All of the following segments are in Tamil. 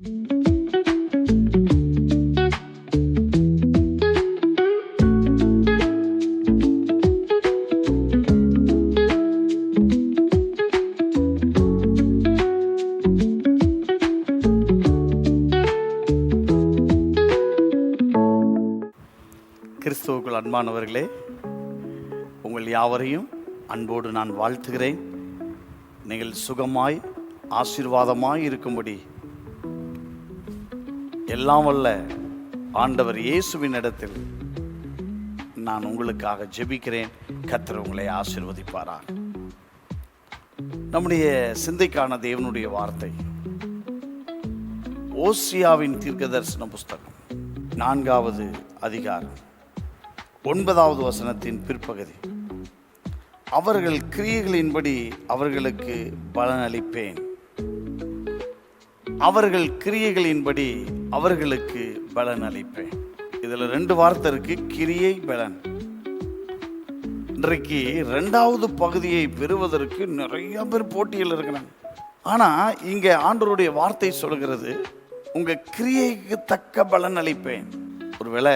கிறிஸ்துவுக்குள் அன்பானவர்களே, உங்கள் யாவரையும் அன்போடு நான் வாழ்த்துகிறேன். நீங்கள் சுகமாய் ஆசீர்வாதமாய் இருக்கும்படி எல்லாம் வல்ல ஆண்டவர் இயேசுவின் இடத்தில் நான் உங்களுக்காக ஜெபிக்கிறேன். கர்த்தர் உங்களை ஆசீர்வதிப்பாராக. நம்முடைய சிந்தைக்கான தேவனுடைய வார்த்தை ஓசியாவின் தீர்க்கதரிசன புஸ்தகம் 4வது அதிகாரம் 9வது வசனத்தின் பிற்பகுதி. அவர்கள் கிரியைகளின்படி அவர்களுக்கு பலனளிப்பேன். அவர்கள் கிரியைகளின்படி அவர்களுக்கு பலனளிப்பேன். இதுல 2 வார்த்தை இருக்கு, கிரியை, பலன். இன்றைக்கு 2வது பகுதியை பெறுவதற்கு நிறைய பேர் போட்டியில் இருக்கிறாங்க. ஆனா இங்க ஆண்டவருடைய வார்த்தை சொல்கிறது, உங்க கிரியைக்கு தக்க பலன் அளிப்பேன். ஒருவேளை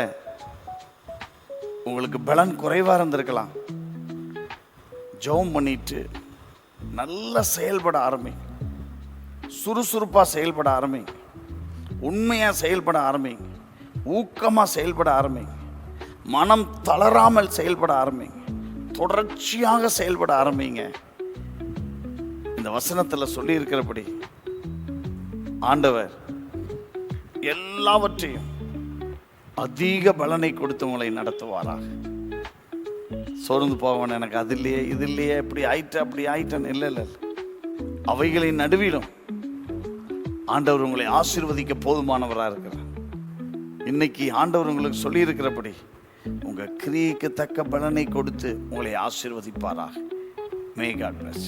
உங்களுக்கு பலன் குறைவாக இருந்திருக்கலாம். ஜெபம் பண்ணிட்டு நல்லா செயல்பட ஆரம்பிங்க. சுறுசுறுப்பாக செயல்பட ஆரம்பிங்க. உண்மையாக செயல்பட ஆரம்பிங்க. ஊக்கமாக செயல்பட ஆரம்பிங்க. மனம் தளராமல் செயல்பட ஆரம்பிங்க. தொடர்ச்சியாக செயல்பட ஆரம்பிங்க. இந்த வசனத்தில் சொல்லி இருக்கிறபடி ஆண்டவர் எல்லாவற்றையும் அதிக பலனை கொடுத்து உங்களை நடத்துவாராக. சோர்ந்து போவன், எனக்கு அது இல்லையே இது இல்லையே, இப்படி ஆயிட்ட அப்படி ஆயிட்டேன்னு இல்லை. அவைகளின் நடுவிலும் ஆண்டவர் உங்களை ஆசீர்வதிக்க போதுமானவராக இருக்கிறார். இன்னைக்கு ஆண்டவர் உங்களுக்கு சொல்லி இருக்கிறபடி உங்க கிரியைக்கு தக்க பலனை கொடுத்து உங்களை ஆசீர்வதிப்பாராக. May God plus.